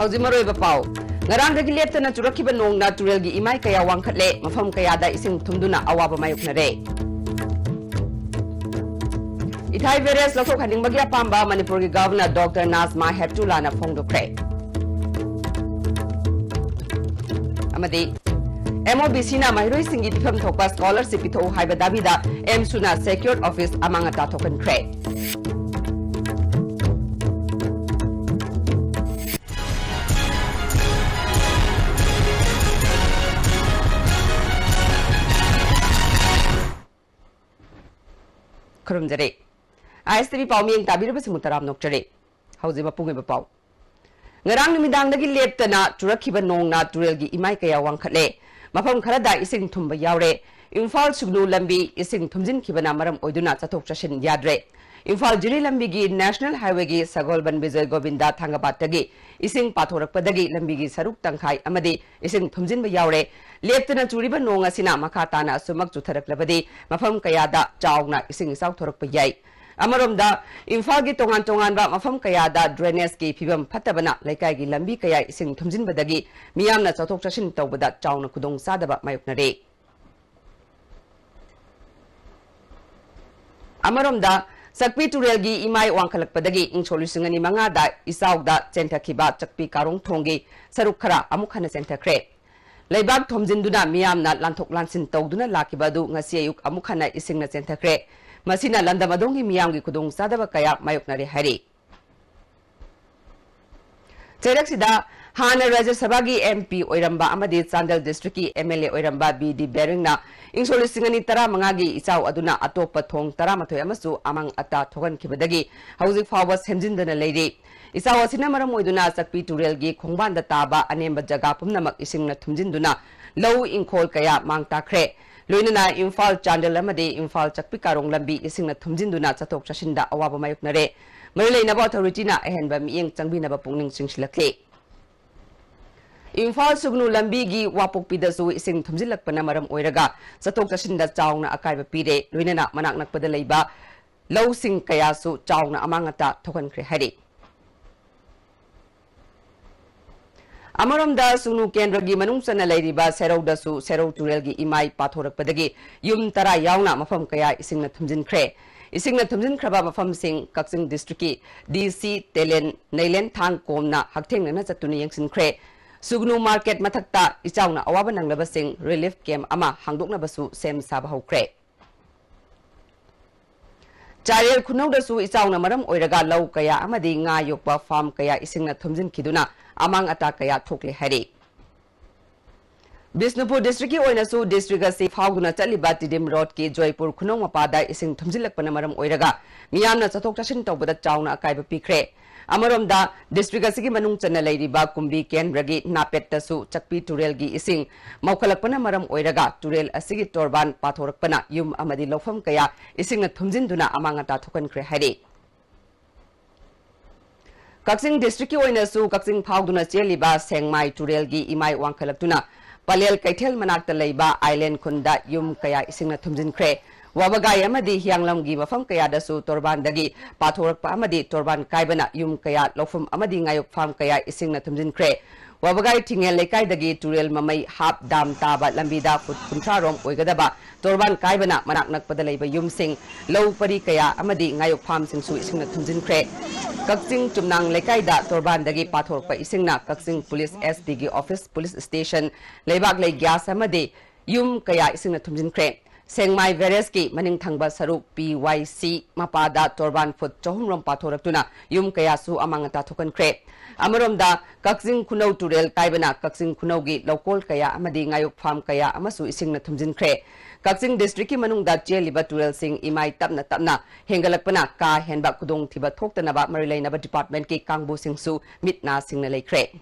Hauji Maroiba Pau. Ngarang dagi leptana churakhiba nongna turelgi imai kaya wangkhatle mafam kayada ising thumduna awaba mayuknare. Ithai various lokok haning bagi apamba Manipur ki Governor Dr. Nazma Heptullah na phongdokre. Amadi MOBC na mahiroi singi tifam thokpa scholarship itho haiba dabida MSUna Secured Office amangata thokan kre. Kurumjare ISTV Pauming Tabirba Simutaram Nokjare. Hausi Mapunga Pau. Ngarang Midang Nagi Leptana, Turakiba Nongna, Turelgi Imaikaya Wankale, Mapam Karada ising Tumba Yaure, Infal Suglu Lambi ising Tumzin Kibana Maram Oduna Satok Shashin Yadre, Infal Jiri Lambigi National Highway Sagolban Vijay Govinda Tangabatagi, ising Patorak Padagi Lambigi Saruk Tangkai Amadi, ising Tumzin Yaure, Leptana Turiba Nonga Sina Makatana Sumak Jutarak Labadi, Mafam Kayada, Jauna, ising South Torok Payay. Amaromda, Infagi Tongan Tongan ba Mafam Kayada, Drainage ki Pibam Patabana, Laikai Lambi Kaya ising Tumzin Badagi, Miamna Satok Shashin Tobada, Jauna Kudong Sadaba Mayuknare. Amaromda, Sakpi Turelgi Imai Wankalak Padagi, Incholusingani Mangada, Isauda, Center Kiba, Chakpi Karong Tongi, Sarukara, Amukana Center Cre. Laibag Tomzinduna, Miamna, Lantok Lansin Togduna, Lakibadu, Ngasiayuk, Amukana, Isingna Center Cre. Masina Landamadongi Miyangi Kudong Sadaba Kaya Mayuknari Hari. Cheraksida, Hana Raja Sabagi MP Oiramba Amadi Sandal District MLA Oiramba BD Beringna, Insolisingani Tara Mangagi Isau Aduna Atopa Tong Taramatoy Amasu Amang Ata Togan Kibadagi, Housing Forwards Hemjindana Lady. Isawa Sinamara Moiduna Sakpi Turelgi Kongbanda Taba Anemba Jagapum Namak Isingna Tumjinduna, Low in Kol Kaya Mang Takre. Luinana Infal Chandel Amadi Infal Chakpikarong Lambi isingna Tumjinduna Satok Shashinda Awaba Mayuknare. Marilay Naba Authority na ehenba miyeng Changbi Naba Pungning Singsilakli. Infal Sugnu Lambigi Wapok Pidasu ising Tumjilak Panamaram Oiraga Satok Shashinda Chawng na Akaiba Pide Luinana Manak Nakpadalayba Low Sing Kayasu Chawng na Amangata Tokan Kre Hari. Amaromda Sunu Kendragi Manungsana Lairiba Serau Dasu Serau Turelgi Imai Pathorak Padagi Yum Tara Yauna Mafam Kaya Isingna Tumjin Kre Isingna Tumjin Kraba Mafam Sing Kaksing District DC Telen Nailen Thang Komna Hakteng na Satuni Yangsin Kre Sugnu Market Matakta Ichauna Awaban Nang Labasing Relief Camp Ama Hangdok Nabasu Sem Sabaho Kre Charel Kuno Dasu Ichauna Maram Oiraga Lau Kaya Amadi Nga Yokpa Farm Kaya Isingna Tumjin Kiduna Amang Atakaya Tokli Hari. Bisnupur District Oinasu District Safe Haguna Taliba Tidim Road Ki Joypur Kunong Mapada ising Tumjilak Panamaram Oiraga, Miamna Satok Tashin Tobada Chawna Akaiba Pikre. Amaromda District Sigi Manung Chana Lairiba Kumbi Ken Ragi Napet Tasu Chakpi Turelgi ising Maukalak Panamaram Oiraga Turel Asigi Torban Pathorak Pana Yum Amadi Lofam Kaya ising na Tumjinduna Amang Atatokan Kre Hari. Kaksing District Oinasu Kaksing Phauduna Cheliba Sengmai Turelgi Imai Wangkalaktuna Palel Kaitel Manakta Leiba Island Kunda Yum Kaya Isingna Tumjin Kre Wabagay Amadi Hyanglamgi Mafam Kaya Dasu Torban Dagi Pathorak Pa Amadi Torban Kaibana Yum Kaya Lofum Amadi Ngayok Farm Kaya Isingna Tumjin Kre Wabagay Tingel Lekai Dagi Turel Mamay Hap Dam Taba Lambida Put Kuntarong Oigadaba Torban Kaibana Manak Nakpadalaiba Yum Sing Low Pari Kaya Amadi Ngayok Farm Sing Su Isingna Tumjin Kre Kaksing Tumnang Lekaida Torban Dagi Pathor Pa Isingna Kaksing Police SDG Office Police Station Leibag Lay Gyas Amadi Yum Kaya Isingna Tumjin Kre Sengmai Vereski Maning Thangba Saruk PYC Mapada Torban Foot Chohumrom Pathoraktuna Yum Kaya Su Amangata Tokan Kre Amaromda Kaksing Kunau Turel Kaibana Kaksing Kunaugi Lokol Kaya Amadi Ngayok Farm Kaya Amasu Isingna Tumjin Kre Kaksing District Manung da Jeliba Turel Sing Imai Tapna Hengalakpana Ka Henba Kudong Tiba Toktanaba Marilay Naba Department Ki Kangbu Singsu Mitna Singna Lekre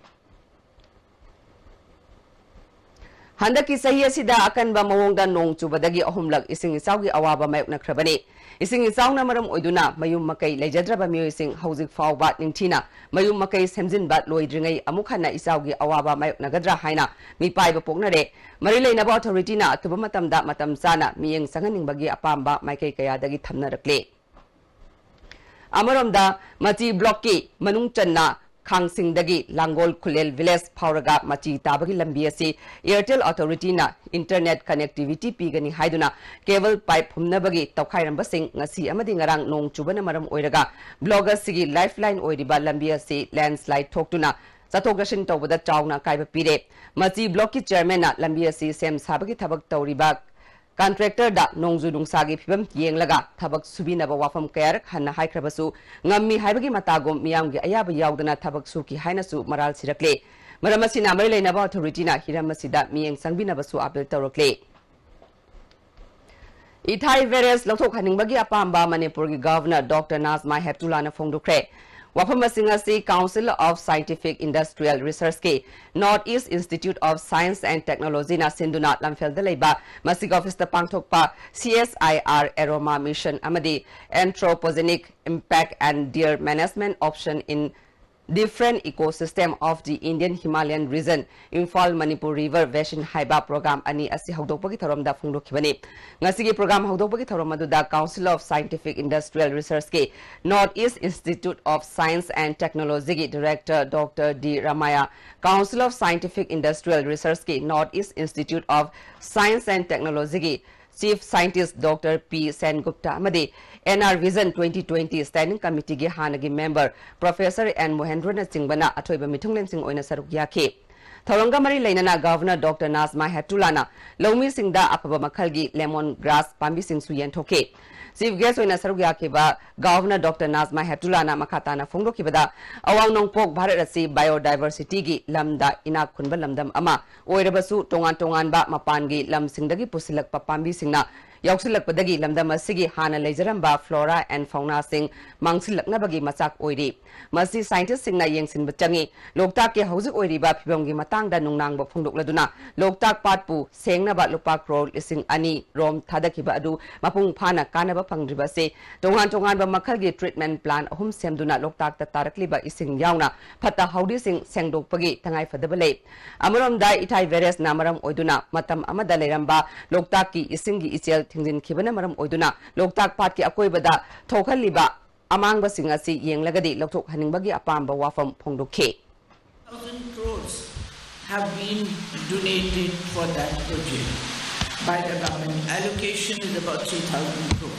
Handaki Sahi Asida Akanba Mawongda Nong Chubadagi Ahumlag Ising Isaugi Awaba Mayukna Krabani Ising Isaw na Maram Oiduna Mayum Makay Lajadraba Miyosing Housing Fawbat Ningtina Mayum Makay Semjin Bat Loidringay Amukana Isaugi Awaba Mayukna Gadra Haina Mipay Bapoknare Marilay Naba Authority na Tubamatamda Matam Sana Miyeng Sanganing Bagi Apamba Maykay Kaya Dagi Thamna Rakle Amaromda Mati Blocky Manung Channa खांगसिंगदगी लांगोल खुलेल village फाउरगा मची ताबगी लंबी असी Airtel authority ना internet connectivity पीगनी हाइदुना केबल पाइप फुमनबगी तौखाइरंबसिंग ngasi amadi ngarang nong chubana maram oiraga bloggers sigi lifeline oiriba lambi asi landslide thoktuna chathok rashin tawbada chawna kaiba pire machi block ki chairman na lambi asi sem sabagi thabak tawriba contractor da nongju nungsagi phibam yenglaga thabak subinaba wafam kayarak hanna haikhrabasu ngammi haibagi matagom miyamgi ayaba yawdana thabak suki hainasu maral sirakle maramasina mari leinaba authority na hiramasida miyeng sangbinabasu apel tawrakle Ithai various lothok haningbagi apamba Manipur gi governor Dr. Nazma Heptullah na phongdukre Wafamasingasi Council of Scientific Industrial Research ke North East Institute of Science and Technology na sinduna lamfel da leiba masig office ta pangthokpa CSIR Aroma mission amadi anthropogenic impact and deer management option in different ecosystem of the Indian Himalayan region Imphal Manipur River Basin Haiba program ani asi hawdokpagi tharomda phongdokhibani ngasigi program hawdokpagi tharom aduda Council of Scientific Industrial Research ke North East Institute of Science and Technology ke Director Dr. D. Ramaya Council of Scientific Industrial Research ke North East Institute of Science and Technology ke Chief Scientist Dr. P. Sengupta amadi NR Vision 2020 Standing Committee ge hanagi member Professor N. Mohendra Singbana athoiba mithunglen sing oina saruk yakhe Thoronga mari leinana Governor Dr. Nazma Heptullah na Lomi Singda apaba makhalgi lemon grass pambi sing su yenthoke Chief guest oina saruk yakhe ba Governor Dr. Nazma Heptullah na makata na phongdokibada awang nongpok Bharat asi biodiversity gi lamda inak khunba lamdam ama oirabasu tongan ba mapangi lam singdagi pusilak pambi singna Yausilakpadagi lamdam asigi hana leijaramba flora and fauna sing mangsilaknabagi machak oiri masi scientist singna yengsinba changi loktak ke hauzik oiriba phibamgi matangda nungnangba phongdokladuna loktak patpu sengnaba lupa crore ising ani rom thadakiba adu mapung phana kanaba phangriba se tongan ba makhalgi treatment plan ahum semduna loktak ta tarakliba ising yauna phata haudi sing sengdokpagi thangai fadabale amarom dai ithai virus namaram oiduna matam amada leramba loktak ki isingi ichel Thingin Kibana Maram Oiduna, Loktak Party Akoibada, Tokaliba, among Basingasi, Yang Lagadi, Lotok Haningbagi Apamba Wafam Pongdoke. 1,000 crores have been donated for that project by the government. Allocation is about 3,000 crores.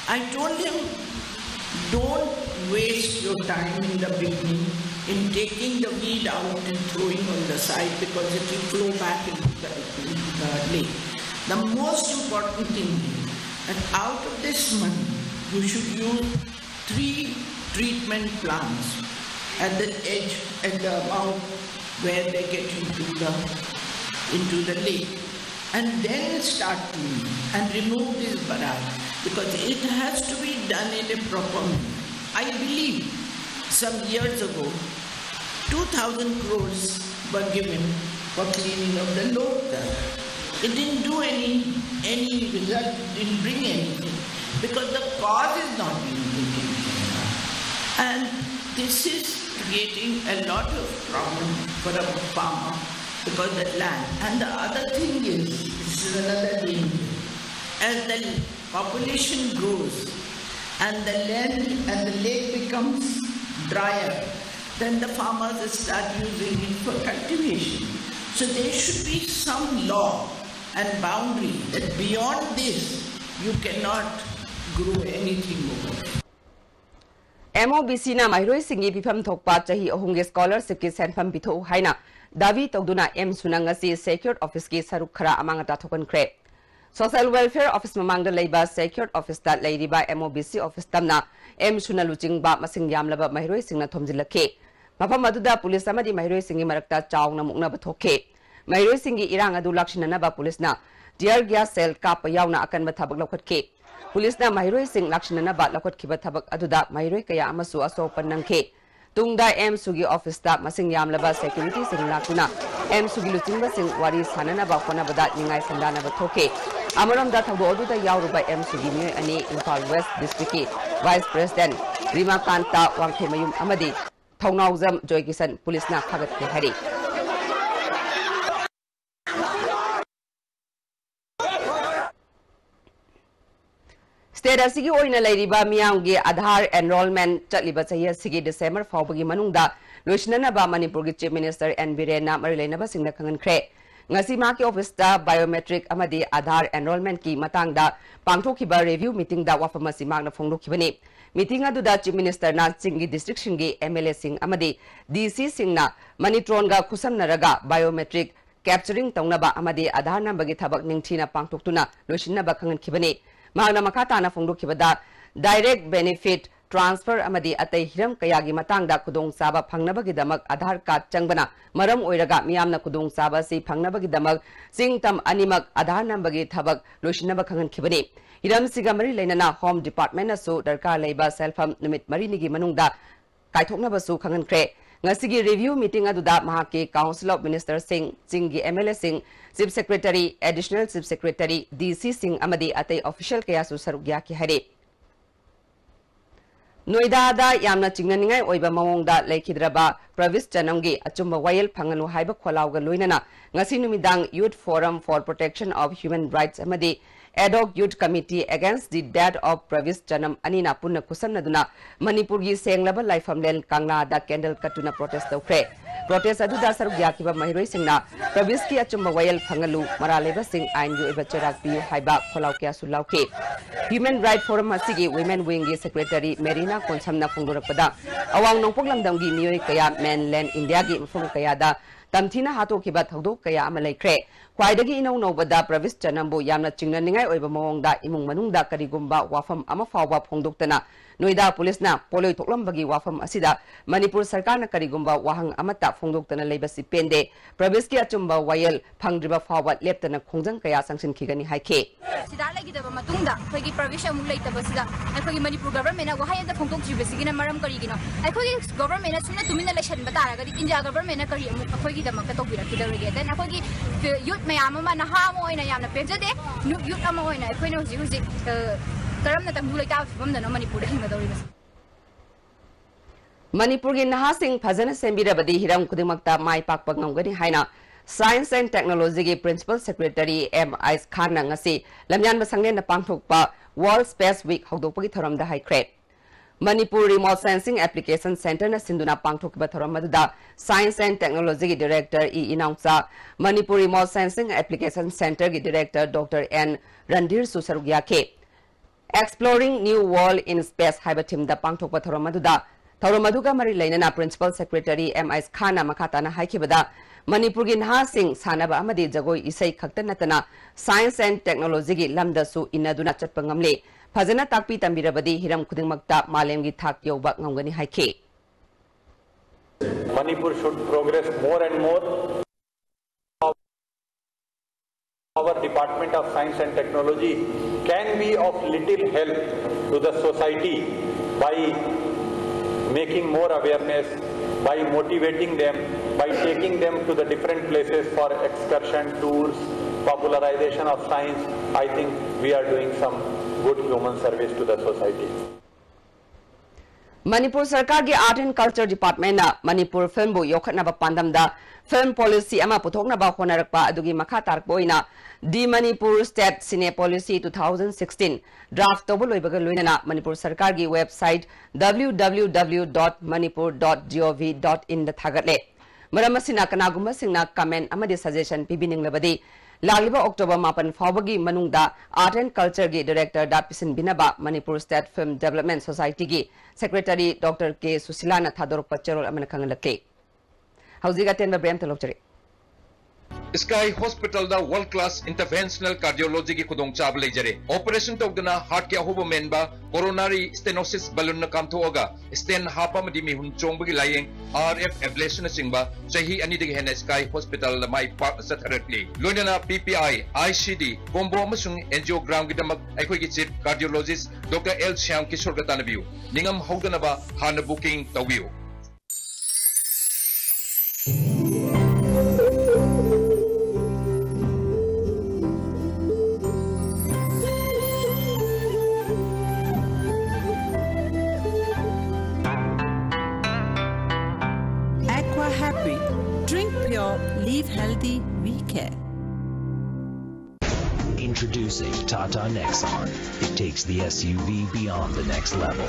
I told him, don't waste your time in the beginning in taking the weed out and throwing on the side because it will flow back into the lake. The most important thing is that out of this money, you should use 3 treatment plants at the edge, at the mouth where they get into the lake. And then start cleaning and remove this barrage because it has to be done in a proper manner. I believe some years ago, 2,000 crores were given for cleaning of the Loktak. It didn't do any result, didn't bring anything because the cause is not being taken care of. And this is creating a lot of problem for a farmer because the land. And the other thing is, this is another danger. As the population grows and the land and the lake becomes drier, then the farmers start using it for cultivation. So there should be some law and boundary that beyond this you cannot grow anything over. MOBC na mahroi singi pifam thokpa chahi ahunge scholarship ki senfam pitho haina davi togduna M sunangasi secured office ki saruk khara amangata thokan kre social welfare office mamangda leiba secured office da leiriba MOBC office tamna M sunaluching ba masing yamlaba mahroi singna thomjilakhe mafam aduda police amadi mahroi singi marakta chawna mukna bathoke mahroi singi irang adu lakshinana ba police na tear gas cell kap yauna akan bathabak lokhatke Police na mahroi sing lakshinana ba lakot khiba thabak aduda mahroi kaya amasu asopan nangke tungda M sugi office ta masing yamlaba security sing lakuna M sugi luchingba sing wari sanana ba khona bada ningai sandana ba thoke amaram da thawdo aduda yawruba M sugi mi ani Imphal West District ki Vice President Rima Kanta Wangthemayum amadi Thongnaujam Joykisan police na khagat ke hari State asigi oina leiriba miyamgi Aadhaar enrollment chatliba chahi asigi December fawbagi manungda लोइसननबा मणिपुर की chief minister N Biren मरी लेनबा सिंगना खंगनख्रे ngasi ma ki office da biometric amadi Aadhaar enrollment ki matang da pangthokhiba review meeting da wafam asi magna phongdokhibani meeting adu da chief minister na Chingi district singi MLA sing amadi DC sing na manitron ga khusamnaraga biometric capturing taungnaba amadi Aadhaar number gi thabak ningthina pangthoktuna loisinna ba khangankhibani magna makata na phongdokhibada direct benefit transfer amadi atai hiram kayagi matang da kudong saba phangnabagi damak Aadhaar card changbana maram oiraga miyamna kudong saba si phangnabagi damak singtam animak Aadhaar number gi thabak loisinaba khangan khibani hiram sigamari leinana home department na su darkar leiba selfam numit mari nigi manungda kaithoknaba su khangan khre ngasigi review meeting aduda mahake council of minister sing Chingi MLA sing chief secretary additional chief secretary DC sing amadi atai official kaya su sarugya ki hare Noida da yamna chingnaningai oiba mawongda leikidraba Pravis Chanamgi achumba wayel phanganu haiba kholawga loinana ngasi numidang Youth Forum for Protection of Human Rights amadi ad hoc youth committee against the death of Pravis Chanam anina punna kusamnaduna Manipur gi senglaba laifamlen Kangla da candle katuna protest tawkre protest adu da saruk yakiba mahiroi singna Pravis ki achumba wayel phangalu maraleba sing ain yu iba cherak piu haiba kholaw kya sulawke Human Rights Forum asigi Women Wing gi secretary Merina Konsamna phongdorakpada awang nongpok lamdam gi miyoi kaya mainland India gi mfum kaya da tamthina hatokiba thodok kaya ama laikre khwaidagi inau nobada Pravis Chanambu yamna chingnaningai oiba mawongda imung manungda karigumba wafam ama fawba phongdoktana Noida police na poloi thoklambagi wafam asida Manipur sarkar na karigumba wahang amata phongdoktana leibasi pende Pravis ki achumba wayel phangdriba fawba leptana khongjang kaya sangsin khigani haike sida legidaba matungda khogi Pravis amuk leitaba sida khogi Manipur government na wahayanda phongdok jibesigina maram karigino khogi government na sumna tumina election batara gadi India government na kari amuk khogi damakta tokbirakidawrege then khogi youth mayam ama naha ama oina yamna pejade youth ama oina khoina huji karamna tambu leita fimamna Manipur da hingadawri Manipur gi nahasing phajana sembirabadi hiram kudimakta mai pakpa ngamgani haina Science and Technology gi Principal Secretary M.I. Khan na ngasi lamyan basanglen na pangthokpa World Space Week hawdokpagi thoramda haikre Manipur Remote Sensing Application Center na sinduna pangthokba thoramadda Science and Technology gi Director E. Inaungsa Manipur Remote Sensing Application Center gi Director Dr. N. Randhir Susarugya ke Exploring New World in Space haiba team da pangthokpa thoramadda Thauromaduga mari lainana Principal Secretary M.I. Khan makatana haikibada Manipur gi nahasing sanaba amadi jagoi isai khakta natana Science and Technology gi lamdasu inaduna chatpa ngamle phajana takpi tambirabadi hiram khudingmakta malem gi thak yoba ngamgani haike Manipur should progress more and more. Our Department of Science and Technology can be of little help to the society by making more awareness, by motivating them, by taking them to the different places for excursion tours, popularization of science. I think we are doing some good human service to the society. Manipur Sarkar gi Art and Culture Department na Manipur Film bu yokhatnaba pandamda film policy ama puthoknaba honarakpa adugi makha tarkboina di Manipur State Cine Policy 2016 draft tobul loibaga loinana Manipur Sarkar gi website www.manipur.gov.in da thagatle maramasina kanagumba singna comment amadi suggestion pibininglabadi Lagliba October 8 fawbagi manungda Art and Culture gi Director Dapisin Binaba Manipur State Film Development Society gi Secretary Dr. K. Susilana Thadorok Pacharol Amanakangalake. Hauziga Tenba Brem Talokchari. Sky Hospital da world class interventional cardiology ki khudong chab leijare operation togdana heart ke ahoba menba coronary stenosis balloon na kam thoga stent hapa madi mi hun chongbagi layeng RF ablation singba chahi ani digi hena Sky Hospital la mai park satharatli loinana PPI ICD combo amasung angiogram gidamak aikoi ki chief cardiologist Dr. L Shyam Kishore gatanabiu ningam hawdana ba hana booking tawiu Happy. Drink pure, live healthy, we care. Introducing Tata Nexon. It takes the SUV beyond the next level.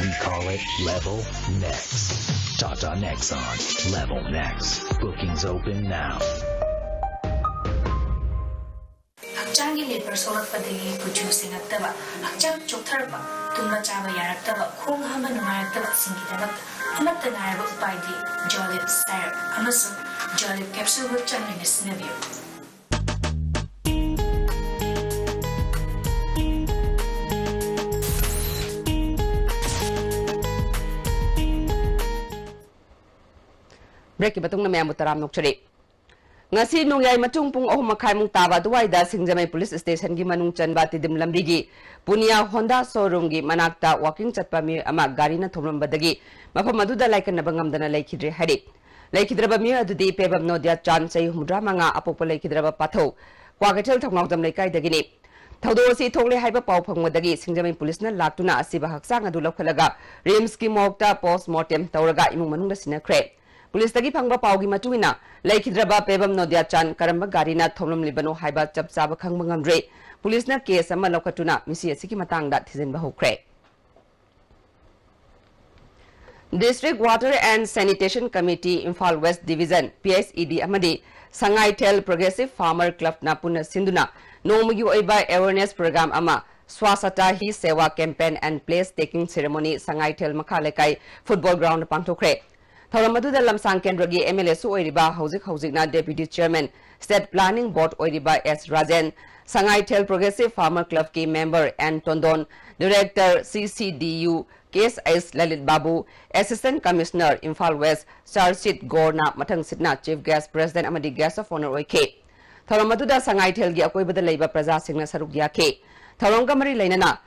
We call it Level Next. Tata Nexon. Level next. Bookings open now. Hakchangi labor sorakpadagi kuchu singaktaba hakchang choktarba tumna chaba yaraktaba khong hama nungayaktaba singidabak amatta ngaraba upaidi Jolib syrup amasu Jolib capsule bu changlina sinabiyo. Break batung na mayam utaram nokchari. Ngasi nungyay matung pung ohum makai mung taba duwaida Singjamay Police Station gi manung chanba tidim lambigi Punia Honda showroom gi manakta walking chatpa mi ama gari na thomrambadagi mafam aduda laikan nabangamdana laikidre hari laikidraba mi adudi pebam nodia chan sei humdra manga apopa laikidraba patho kwagatel thongnaudam laikai dagini thaudo si thogle haiba pau phangmadagi Singjamay Police na laktuna asiba haksang adu lokhalaga rims ki mokta post mortem tawraga imung manungda sinakre Police tagi phangba paugi matungina laikidraba pebam nodia chan karamba gari na thomlam libano haiba chapchaba khangba ngamre Police na case ama lokatuna misi asiki matangda thijenba hokre District Water and Sanitation Committee Imphal West Division PSED amadi Sangai Tel Progressive Farmer Club na puna sinduna nomagi oiba awareness program ama Swasata Hi Sewa campaign and place taking ceremony Sangai Tel Makhalekai football ground pangthokre Thoramadu Lamsang Kendragi MLA Su Oiriba Houzik na Deputy Chairman State Planning Board Oiriba S Rajan Sangai Tel Progressive Farmer Club ki member and Tondon Director CCDU KSS Lalit Babu Assistant Commissioner Imphal West Sarsit Gorna Matang Sitna Chief Guest President Amadi Guest of Honor Oike Thoramadu Sangai Tel gi akoibada leiba praja singna saruk yake Thoronga mari leinana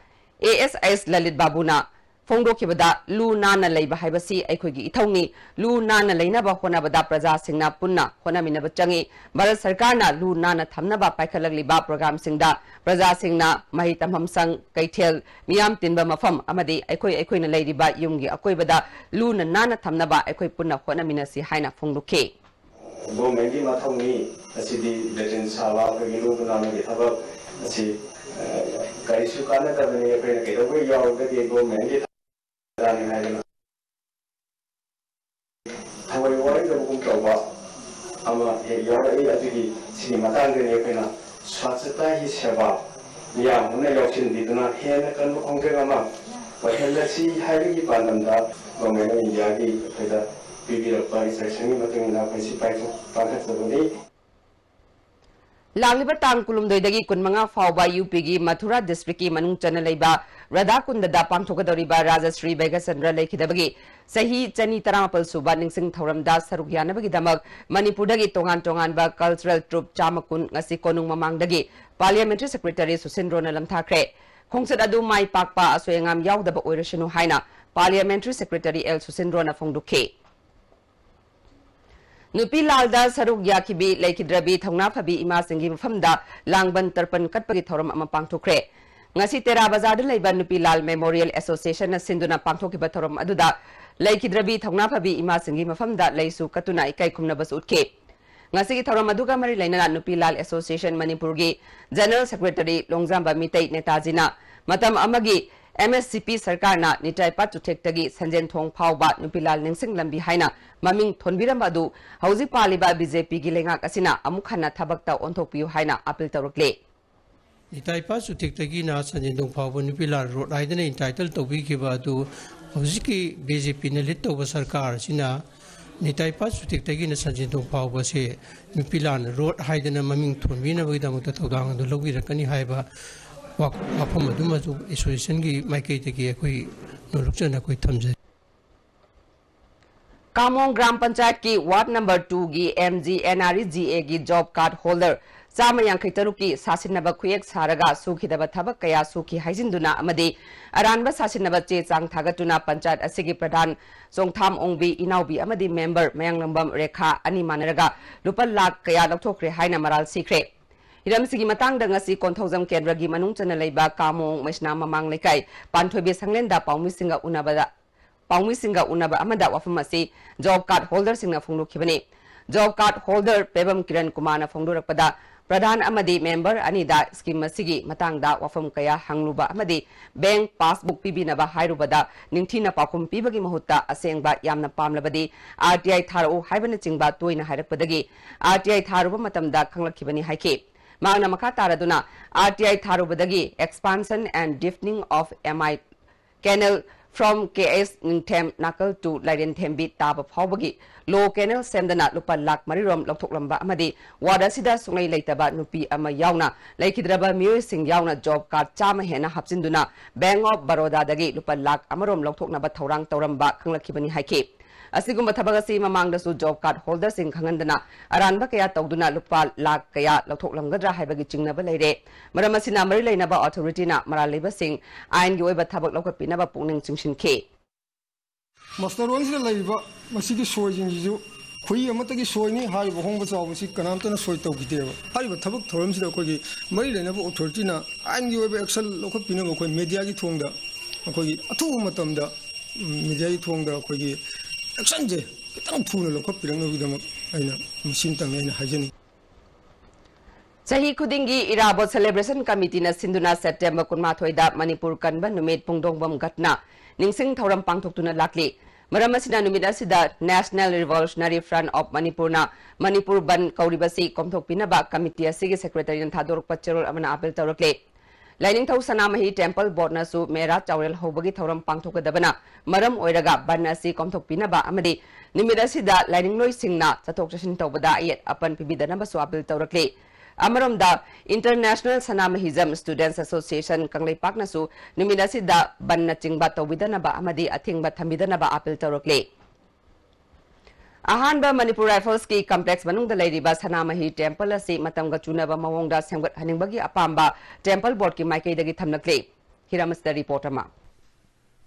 ASS Lalit Babu na Fongdo kibada lu nana leiba haibasi aikhogi ithongni lu nana leinaba honabada praja singna punna honaminaba changi Bharat Sarkar na lu nana thamnaba paikhalagliba program singda praja singna mahi tamham sang kaithel miyam tinba mafam amadi aikhoina leiriba yumgi akoibada lu nana thamnaba aikoi punna honaminasi haina fongdoke Government mathongni asidi legend sawa ko lu nana ki thabak asi kaisu kana tabani apne ke do yaw de government Hawai wari da bukum kawa ama yara ai atugi sini matang de ne pena swachata hi seva ya hune yakshin diduna hena kan ongke ama wahela si haigi pandamda government of India gi peda bibi rakpa section matung na paisi paiko pakat sabuni Langliba tang kulumdoi dagi kunmanga fauba UP gi Mathura district ki manung chana leiba Radhakunda da pangthokadoriba Rajashree Begasandra lekhidabagi sahi chani taramapal suba ningsing thoramda saruk yanabagi damak Manipur dagi tongan ba cultural troupe chamakun ngasi konung mamangdagi Parliamentary Secretary Susindro na lamthakre khongsat adu mai pakpa asoyangam yaudaba oirashinu haina Parliamentary Secretary L Susindro na phongdukhe Nupi Lalda Saruk Yakibi Laikidrabi Thongna Phabi Ima Singhi Mafamda Langban Tarpan Katpagi Thoram ama pangthokre ngasi Tera Bazar da leiba Nupi Lal Memorial Association na sinduna pangthokiba thoram aduda Laikidrabi Thongna Phabi Ima Singhi Mafamda leisu katuna ikai khumna bas utke ngasi ki thoram aduga mari leina Nupi Lal Association Manipur gi General Secretary Longjamba Mitai Netazina matam amagi MSCP Sarkar na Nitai Patu Tektagi Sanjen Thong Phauba Nupilal Ningsing Lambi Haina Maming Thonbiram adu Hauzi Paliba BJP Gilengak Asina Amukhana Thabakta Onthokpiu Haina Appeal Tawrukle Nitai Patu Tektagi na Sanjen Thong Phauba Nupilal Road Aidana entitled Tawbikiba adu Hauziki BJP na lit tawba Sarkar sina Nitai Patu Tektagi na Sanjen Thong Phauba se Nupilal Road Aidana Maming Thonbina Bagdamukta Tawdang adu Logirakani Haiba Wapam adumatu association gi maikei teki akoi nolukchana koi thamjai Kamong Gram Panchayat ki Ward number 2 gi MGNREGA gi job card holder Sama yang kaitaruki sasinaba kuyek saraga sukhidaba thabak kaya sukhi haijinduna amadi aranba sasinaba che chang thagatuna panchayat asigi pradhan Songtham Ongbi Inaubi amadi member Mayanglambam Rekha ani manaraga lupal lakh kaya lokthokre haina maral sikre Hiramsigi matang dangasi konthojam kendragi manung chana leiba Kamong Maisna mamang lekai panthoibe sanglenda paumi singa unaba amada wafamasi job card holder singna phonglukhibani job card holder Pebam Kiran Kumar na phongdurakpada Pradhan अमदी member अनिदा scheme असिगी मतंगदा वफम कया हंगलुबा अमदी bank passbook पीबीनबा हाइरुबदा निंथीना पाखुम पीबगी महुत्ता असेंगबा यामना पामलबदी RTI थारो हाइबन चिंगबा तोइना हाइरकपदगी RTI थारुबा मतमदा खंगलखिबनी हाइके मांगना मखा तारादुना RTI थारुबदगी expansion and deepening of MI canal from KS Ningthem Nakal to Laiden Thembi Tab Hobagi Low Canal Sendana Lupa Lak Marirom Loktok Lamba Amadi Wada Sida Sungai Laitaba Nupi Ama Yauna Laikidraba Musing Yauna Job Card Chama Hena Hapsinduna Bank of Baroda Dagi Lupa Lak Amarom Loktok Naba Taurang Tauramba Kangakibani Haike Asiguma Tabagasi Mamang the job card holders in Kangandana Aranba Kaya Togduna Lupa Lak Kaya Loktok Langadra Habagi Chingnaba Lade Maramasina Marilay Naba Authority na Maraliba Singh Ain Yoba Tabak Lokapinaba Puning Chingshin K. Master Ones Laiba Masiki Soying you Kui Amataki Soyni High Home was obviously Kanamtan Soito Gideva. Hariba Tabak Torms the Kogi Marilay Naba Authority na Ain Yoba Excel Lokapinaba Mediagi Tonga Kogi Atumatamda Mediagi Tonga Kogi Exanje, kitang puno lo kopirang nabidam ayna machine ayna hajani. Sahi Kudingi Irabot Celebration Committee na Sinduna September Kunmathoida Manipur Kanba Numit Pungdongbam Gatna Ningsing Thoram Pangtokuna Lakli Maramasina Numida Sida National Revolutionary Front of Manipur na Manipur Ban Kauribasi Komtok Pinaba Committee Sigi Secretary and Thador Pachurul Amana Apel Taurokle Lining Tau Sanamahi Temple Board Nasu Mera Chaurel Hobagi Thoram Pangtoka Dabana Maram Oiraga Banasi Komtok Pinaba Amadi Nimida Sida Lining Noise Singna Satok Jashin Tobada yet upon Pibida number Swapil Taurokle Amaram da International Sanamahism Students Association Kanglay Paknasu Nimida Sida Banna Chingba Tobidanaba Amadi Athingba Tamidanaba Apil Taurokle Ahanba Manipur Rifles ki complex manung da Ladiba Sanamahi Temple asi matamga chunaba mawongda semgat haningbagi apamba Temple Board ki maikai dagi thamnakle Hiramas the reporter ma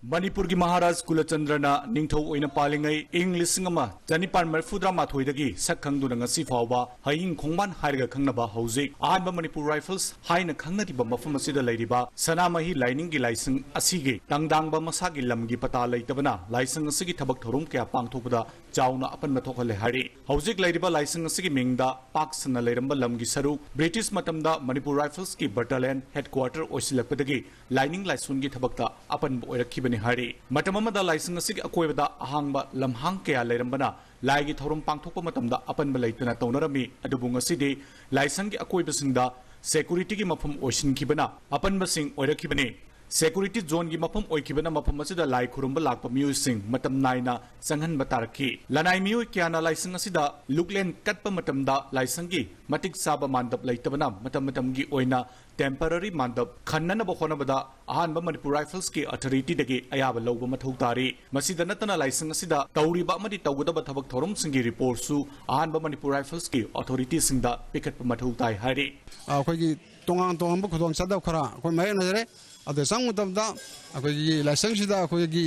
Manipur ki Maharaj Kulachandrana Ningtho oina palingai ing lisingama Janipan Marfudra Mathoidagi Sakhangduna ngasi fawba Haing Khongman Hairga Khangnaba Hauzik Ahanba Manipur Rifles Haina Khangnatiba mafam asida Ladiba Sanamahi lining gi license asigi Tangdangba masagi lamgi pata laitabana license asigi thabak thorum kya pangthokpada Chauna apan mathokale hari Hauzik Ladiba license asigi mingda Paksana Lairamba lamgi saru British matamda Manipur Rifles ki battalion headquarter oisilakpadagi lining license gi thabakta apan oirakhiba Hari Matamada license asig akoibada ahangba lamhang kaya lairambana laigi thorum pangthokpa matamda apan balaitana tonarami adubung aside license gi akoibasingda security gi mafam oisin kibana apan basing oirakibani security zone gi mafam oikibana mafam asida lai khurumba lakpa musing matam naina sanghan bataraki lanai miu kyana license asida luklen katpa matamda license gi matik saba mandap laitabana matam gi oina temporary mandap khannana bokhonabada ahanba Manipur Rifles ki authority dagi ayaba lawba mathau tari masida natana license asida tauriba amadi tawgudaba thabak thorum singi report su ahanba Manipur Rifles ki authority singda pikatpa mathau tai hari akogi tongang tongang khodong sada khara ko mai nazare ade sangmutamda akogi license sida akogi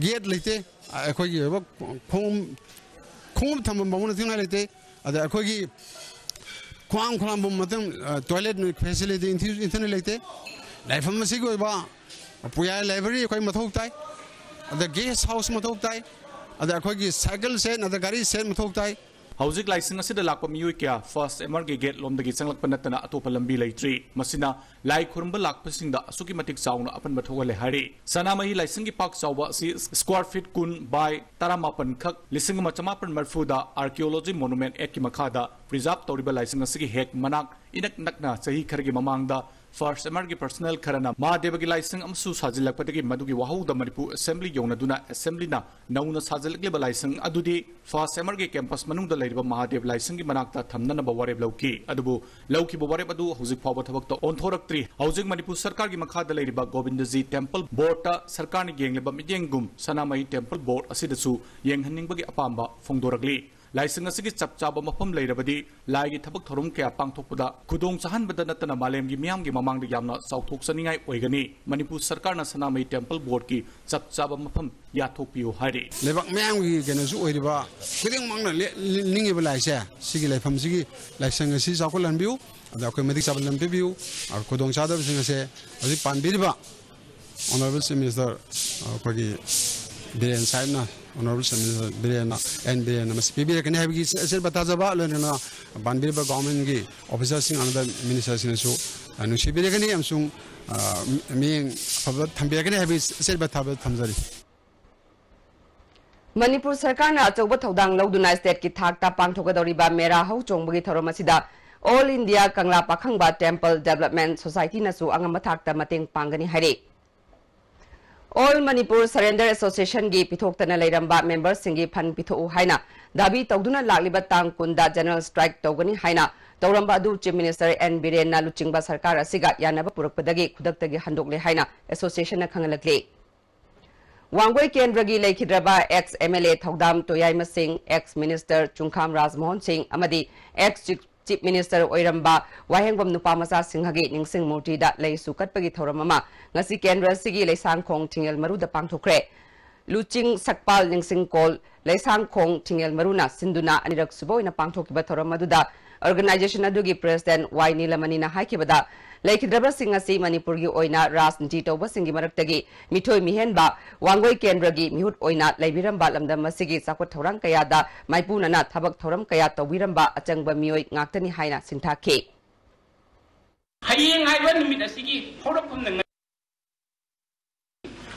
gate leite akogi khom thambam bamuna thingna leite ade akogi Kwang Kram Matam toilet facility internet like life from Masigo Puya library, quite Matoktai, the guest house Matoktai, the Kogi cycle set, the Gari set Matoktai. Hauzik license asida lakpa miui kya first emerge gate lom dagi changlak panatana atopa lambi leitri masina lai khurumba lakpa singda asuki matik sauna apan bathogale hari sanamahi license gi pak sawa si square feet kun by taramapan khak lising machamapan marfuda archaeology monument ek ki makhada preserve toriba license asigi hek manak inak nakna sahi khargi mamangda First emerge personnel Karana Mahadevagi license amsu sajilakpatagi madugi wahauda Manipur assembly yonaduna assembly na nauna sajilakleba license adudi first emerge campus manungda laiba Mahadev license gi manakta thamnana bawareb lauki adubu lauki bawareb adu hauzik phawba thabakta onthoraktri hauzik Manipur sarkar gi makhada laiba Govindaji temple board ta sarkar ni yengleba midyengum Sanamahi temple board asidasu yenghanningbagi apamba phongdoragli License asigi chapchaba mafam leirabadi laigi thabak thorum kya pangthokpada khudong chahanbada natana malemgi miyamgi mamangda yamna sauthok saningai oigani Manipur sarkar na Sanamahi temple board ki chapchaba mafam yathokpiu hari lebak miyamgi genasu oiriba khuding mangna lingi balaise sigi laifam sigi license asi sakolan biu ada ko medik sabalan biu ar khudong chada bising ase asi panbiriba honorable minister kogi Biren Saibna, Honorable Senator Biren and Biren Masibi can have his Batazaba, Lena, Bandiba government officers in another ministers in so, and Shibiragani and soon meaning Tambiagan have his Selbataba Tamzari. Manipur Sarkar na achauba thodang lauduna state ki thakta pangthogadoriba mera hau chongbagi thoromasida All India Kangla Pakhangba Temple Development Society nasu angama thakta mateng pangani hari. All Manipur Surrender Association gi pithoktana leiramba members singi phan pitho haina dabi tawduna lagliba tang kunda general strike tawgani haina tawramba adu Chief Minister N Biren na luchingba sarkar asiga yanaba purakpadagi khudaktagi handokle haina association na khangalakle. Wangwai Kendragi Laikhidraba ex MLA Thaudam Toyaima Singh, ex Minister Chungkham Rajmohan Singh, Amadi ex Chief Minister Oiramba Wahengbam Nupamasa Singhagi Ningsing Murti da Lay Sukatpagi Thoramama, Ngasi Kendra Sigi Laysang Kong Tingel Maruda Pangthokre. Luching Sakpal Ningsing Kol, Laysang Kong Tingel Maruna, Sinduna Anirak Suboy na Pangthokiba Thoramaduda, Organization Adugi President Y Nilamanina Haikibada, Laikhidraba Singasi Manipurgi Oina Ras Ntitoba Singi Maraktagi, Mitoy Mihenba, Wangwai Kendragi, Mihut Oina, Laibiramba Lamda Masigi, Sakot Thorang Kayada, Maipunana, Tabak Thoram Kayata Wiramba, Achangba Mioy, Ngaktani Haina, Sintake. Haying Ivan Midasigi, Horapun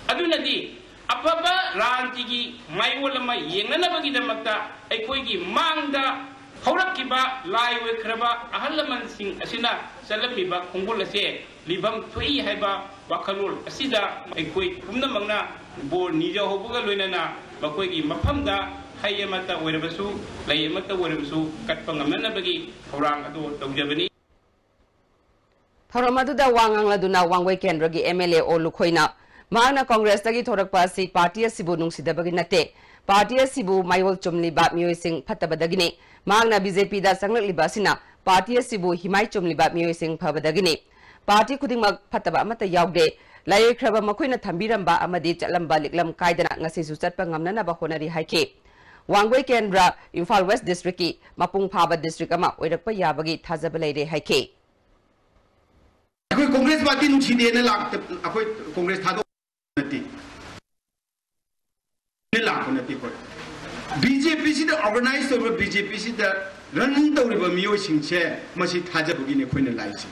Adunadi, Apapa, Rantigi, Maiwolama, Yenganabagi the Mata, Ekoigi, Manga. Haurakkiba laiwe kraba ahalaman sing asina salamiba khongolase libam thoi haiba wakalol asida aikoi pumnamangna bor nija hobuga loinana bakoi mafamda hayamata oirabasu layamata oirabasu katpangamnabagi thorang adu tawjabani Thoramaduda wangang laduna Wangwai Kendragi MLA Olukhoina Mahana Congress tagi thorakpa si party asibu nungsidabagi nate party asibu mayol chumliba mioising phatabadagini Magna BJP da sanglakliba sina party asibu himai chumliba mioising phabadagini party khudingmak phataba amata yaude layekhraba makoina thambiramba amadi chatlamba liklam kaidana ngasi su chatpa ngamnana ba honari haike Wangwai Kendra Imphal West District ki Mapung Phaba District ama oirakpa yabagi thajaba leire haike Akoi Congress party nungsidena lak akoi Congress thado nati laknati ko BJP si da organize to BJP si da run to riba mio singche masi thajabugi ne khoina laisi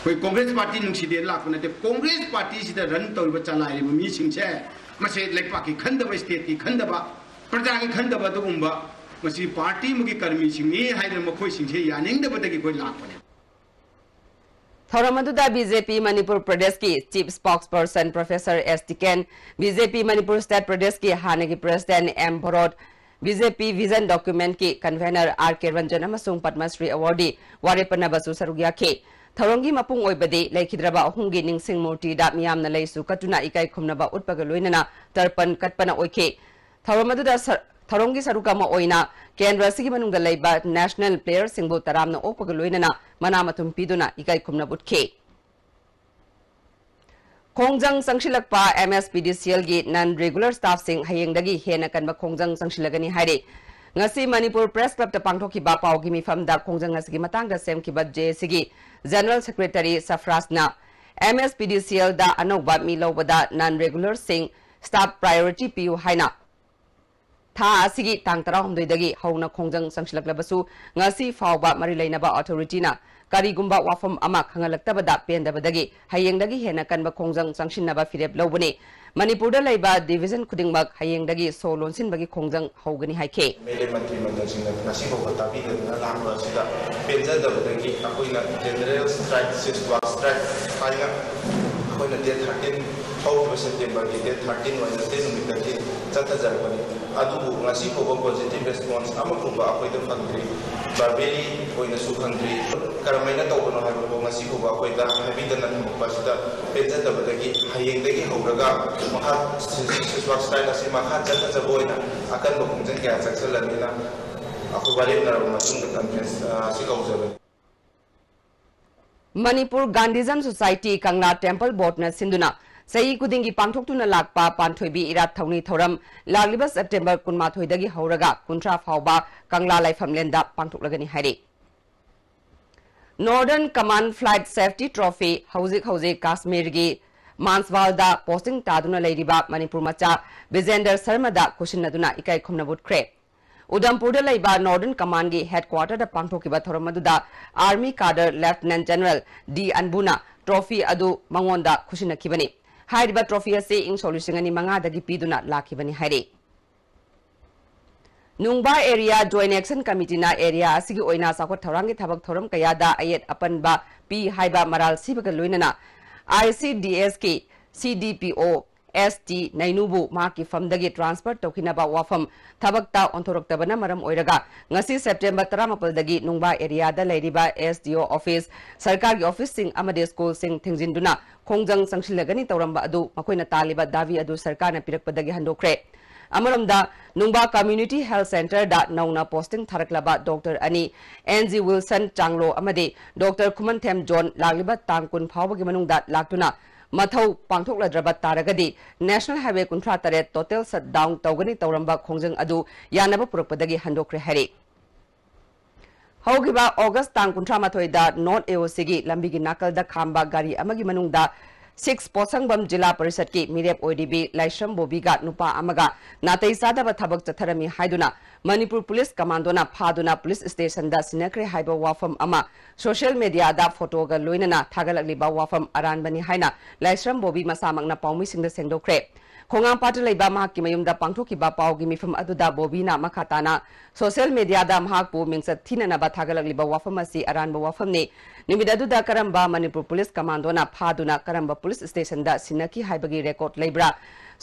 koi Congress party nungside laknati Congress party si da run to riba chalai riba mi singche masi lekpa ki khandaba state ki khandaba praja ki khandaba to umba masi party mugi karmi singi haida makhoi singche yaning da badagi koi lakne Thoramaduda BJP Manipur Pradesh ki Chief Spokesperson Professor S. Tiken, BJP Manipur State Pradesh ki Hanagi President M. Bharod, BJP Vision Document ki Convener R. K. Ranjan amasung Padma Shri Awardee Warepana Basu Sarugya ke Thorongi mapung oibade Laikhidraba Ahungi Ningsing Murti da miyamna leisu katuna ikai khumnaba utpaga loinana tarpan katpana oike Thoramaduda Thorongi Sarukama Oina, Kendra Sigimanunga Laiba, National Player Singbo Taramna Opaga Loinana, Manamatum Piduna, Ikai Kumna Butke. Kongjang Sangshilakpa, MSPDCL Gate, non-regular staff sing Hayengdagi, Hena Kanba Kongjang Sangshilagani Hide. Ngasi Manipur Press Club Tapangtoki Bapao Gimi from the Kongjang Asgimatanga Sem Kibat J. Sigi, General Secretary Safrasna, MSPDCL da Anoba Milo Wada, non-regular sing, staff priority PU Haina. Tha asigi tang tarahumdoi hauna kongjang sangsilaklabasu ngasi fawba marilainaba authority na karigumba wafam ama khangalaktabada pendabadagi hayengdagi hena kanba kongjang sangsinaba firep lobune Manipurda laiba division khudingmak hayengdagi solonsin bagi kongjang haugani haike mele mantri mandalsingna ngasi fawba tabi na lamba sida pendabadagi akoina general strike 6 block strike haina akoina date 13 September date 13 was the numidagi chata jarpani adu ngasi ko positive response amakuba akoi da country barberi oina su country karamaina tawno ha ko ngasi ko akoi da habidana pasida peza da badagi hayeng dagi horaga maha swak style asi maha chata jaboina akan lokunjan kya saksalanina akoi bari na masung da conference sikaujabe Manipur Gandhism Society Kangla Temple Board na sinduna Sayi kudingi pangthoktu na lakpa panthoibi irat thawni thoram lagliba September kunma thoidagi hauraga kuntra phawba Kangla Laifamlenda pangthoklagani hairi Northern Command Flight Safety Trophy Hauzik Kashmir gi मानसवालदा posting तादुना लेरिबा मणिपुर मचा विजेंदर शर्मा खुशिनदुना इकाई खुमनबुटख्रे Udhampur northern command की headquarter पांथोकिबा थोरम army cadre lieutenant general D अनबुना ट्रॉफी अदु मंगोंदा खुशिनखिबनी हाइरिबा ट्रॉफी असे इंग सोल्यूशन मंगादगी पीदुना लाखिबनी हाइरे नुंगबा एरिया जॉइंट एक्शन कमिटीना एरिया असिगी ओइना साखोट थौरांगी थबक थौरम कयादा अयेत अपनबा पी हाइबा मराल सिबग लोइनना ICDS की CDPO ST नैनुबु माकी फमदगी ट्रांसफर तौखिनबा वाफम थबकता ओंथोरक्तबना मरम ओइरगा ngasi सेप्टेम्बर 13 दगी नुंगबा एरिया दा लेरिबा SDO ऑफिस सरकार की ऑफिस सिंग अमदे स्कूल सिंग थिंजिंदुना खोंजंग संगसिलगनी तौरंबा अदु मखोइना तालिबा दावी अदु सरकार ने पिरकपदगी हंदोख्रे अमरमदा नुंगबा कम्युनिटी हेल्थ सेंटर दा नौना पोस्टिंग थारकलबा डॉक्टर अनि NG विल्सन चांगलो अमदे डॉक्टर खुमनथेम जॉन लागलिबा तांकुन फावबगी मनुंगदा लाक्तुना मथौ पांथोक्लद्रबा तारगदी national highway 38 total shut down तौगनी तौरंबा खोंजंग अदु यानबा पुरकपदगी हंदोख्रे हरे हौगिबा अगस्त तांग 38 दा नॉर्थ AOC गी लंबीगी नाकलदा खांबा गाड़ी अमगी मनुंगदा 6 पोसंगबम जिला परिषद की मिरेप ओडीबी लाइश्रम बोबीगा नुपा अमगा नातई सादब थबक चथरमी हाइदुना मणिपुर पुलिस कमांडोना फादुना पुलिस स्टेशन दा सिनक्रे हाइबा वाफम अमा सोशल मीडिया दा फोटोगा लोइनना थागलकलिबा वाफम अरानबनी हाइना लाइश्रम बोबी मसामकना पाउमिसिंगदा सेंगदोख्रे खोंगाम पाट लेबा महाकी मयुमदा पांथोकिबा पाउगी मिफम अदुदा बोबीना मखाताना सोशल मीडिया दा महाकपु मिंगसत थिननबा थागलकलिबा वाफम असि अरानबा वाफमने निमिद अदुदा करंबा मणिपुर पुलिस कमांडोना फादुना करंबा पुलिस स्टेशन दा सिनकी हाइबगी रेकॉर्ड लेब्रा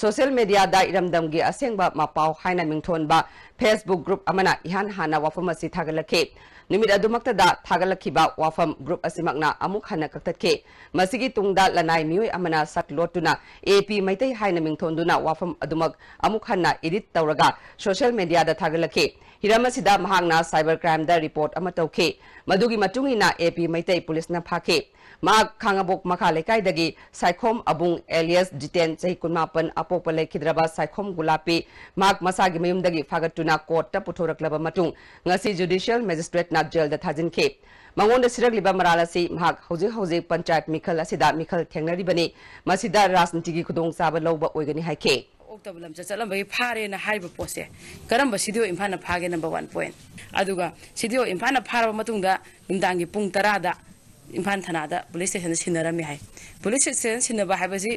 सोशल मीडिया दा इरमदमगी असेंबा मपाउ हाइना मिंगथोनबा फेसबुक ग्रुप अमना इहान हाना वाफम असि थागलखे निमिद अदुमक्तदा थागलखिबा वाफम ग्रुप असिमकना अमुक हना कक्तखे मसिगी तुंगदा लनाई मियोय अमना सटलोटुना AP मैतै हाइना मिंगथोनदुना वाफम अदुमक अमुक हना एडिट तौरगा सोशल मीडिया दा थागलखे हिरमसिदा महांगना साइबर क्राइम दा रिपोर्ट अमा तौखे मदुगी मतुंगिना AP मैतै पुलिसना फाखे मा खांगाबोक मखा लेकाइदगी साइखोम अबुंग एलियस जितेन चही 19 अपोप लेखिद्रबा साइखोम गुलापी माक मसागी मयुमदगी फागतुना कोर्ट पुथोरक्लबा मतुंग ngasi जुडिशियल मैजिस्ट्रेट ना जेल दा थाजिनखे मंगोंद सिरगलिबा मरालसी महाक हौजिक हौजिक पंचायत मिखल असिदा मिखल थेंगनरिबनी मसिदा राजनीतिगी खुदोंग चाबा लौबा ओइगनी हाइखे ओक्टोबलम चलम फारे ना हाइब पोसे करम सिडियो इम्फान फागे नंबर 1 पॉइंट अदुगा सिडियो इम्फान फारबा मतुंगदा निंदांगी पुंग 10 दा इम्फान थानादा पुलिस स्टेशन सिनरमी हाय पुलिस स्टेशन सिनबा हाइबसी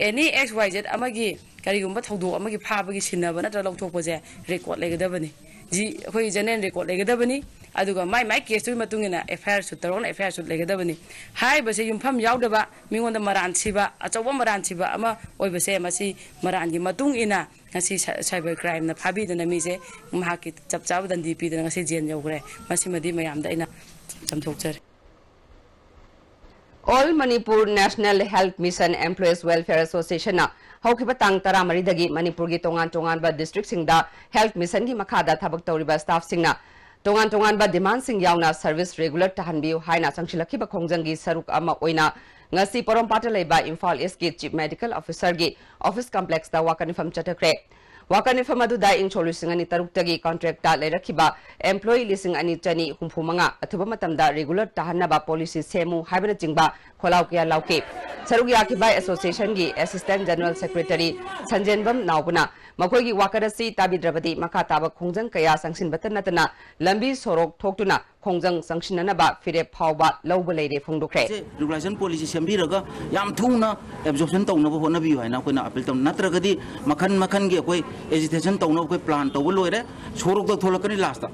एनी XYZ अमगी करिगुंबा थौदो अमगी फाबगी सिनबा नत्र लौथोकपजे रेकॉर्ड लेगदबनी जी अखोई जनरल रेकॉर्ड लेगदबनी अदुगा माई केस तुई मतुंगिना FIR सु तरोन FIR सु लेगदबनी हाइबसे युमफम यावदबा मिंगोंदा मरान सिबा अचौबा मरान सिबा अमा ओइबसे मसी मरानगी मतुंग इना ngasi cyber crime na phabi dana mi se mahaki chapchab dandi pi dana ngasi jen yogre masi madi mayam da ina chamthokchar All Manipur National Health Mission Employees Welfare Association na haukiba tang 13 dagi Manipur gi tongan ba district sing da health mission gi makhada thabak tawriba staff sing na tongan ba demand sing yauna service regular tahanbiu haina sangshilakhi ba khongjang gi saruk ama oina ngasi porompata leiba Imphal East ki chief medical officer gi office complex da wakanifam chatakre wakanifam adu da ing solution ani taruk tagi contract ta leirakhiba employee lising ani chani humphumanga athuba matam da regular tahanna ba policy semu haibana chingba kholau kya lauke saruk yakiba association gi assistant general secretary sanjenbam naubuna मकोई की वाकरसी ताबिद्रबदी मखा ताब खोंजंग कया संगसिन बतनतना लंबी सोरोक थोक्तुना खोंजंग संगसिननबा फिरे फावबा लौब लेरे फोंदोख्रे regulation policy सेम्बिरगा याम थुना एब्जॉर्प्शन तौनबो होनबियो हाइना कोइना अपील तौ नत्रगदी मखन गे कोई एजिटेशन तौनबो कोई प्लान तौबो लोइरे सोरोक द थोलकनी लास्ट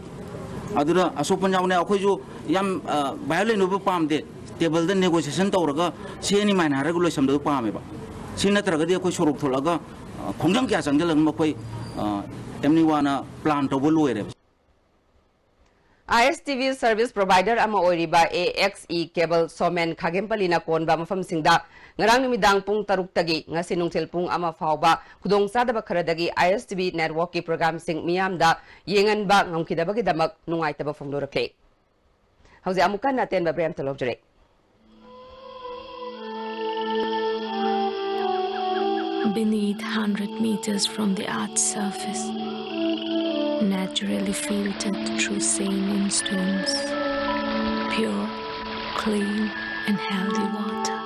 अदुरा असोपन जावने अखोइजु याम वायोलेंट नबो पामदे टेबल द नेगोशिएशन तौरगा सेनी माइन हारगु लोइसमदो पामेबा सिन नत्रगदी अखोइ सोरोक थोलगा खोंजंग क्या संगल मकोई एमनीवाना प्लान तौबो लोइरे ISTV service provider ama oiriba AXE cable somen khagempalina konba mafam singda ngarang numidang pung taruk tagi ngasi nungthil pung ama fawba khudong sadaba kharadagi ISTV network ki program sing miyamda yengan ba ngamkidabagi damak nungai taba phongdorakle hauji amukan naten ba brem talokjare beneath 100 meters from the Earth's surface, naturally filtered through saline stones, pure, clean and healthy water.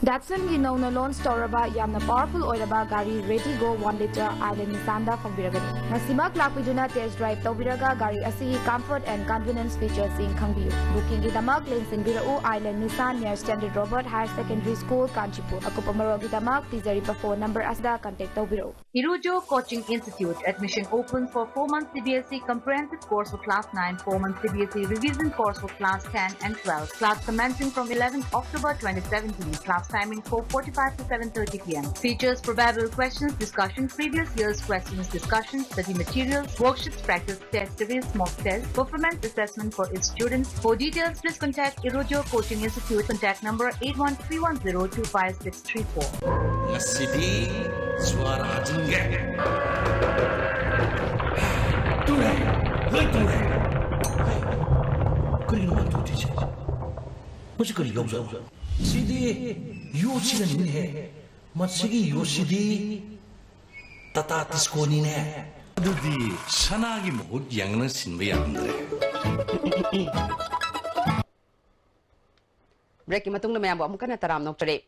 Datsun gi nowna launch tawraba yamna powerful oiraba gari Ready Go 1 liter Island Nissan da phangbiragani ngasimak lakpiduna test drive tawbiraga gari asi comfort and convenience features in khangbiu booking gi damak lane sinbirau Island Nissan near Standard Robert Higher Secondary School Kanchipur akupamaro gi damak tizari pa phone number asda contact tawbirau. Irujo Coaching Institute admission open for 4-month CBSE comprehensive course for class 9, 4-month CBSE revision course for class 10 and 12. Class commencing from 11th October 2017. Class timing 4:45 to 7:30 p.m. Features probable questions, discussion, previous year's questions, discussion, study materials, worksheets, practice test series, mock test, performance assessment for its students. For details, please contact Irujo Coaching Institute. Contact number 8131025634. Ngasidi suara jengge. Ture, loi ture. Kali no mantu tije. Musi kali gauza. Sidi Yoshida ni Matsigi Yoshidi Tata Tisconi ne. Adudi Sanagi Mohut Yang Sinbe Yandre. Break matung na mayambo amukan na taram nok tare.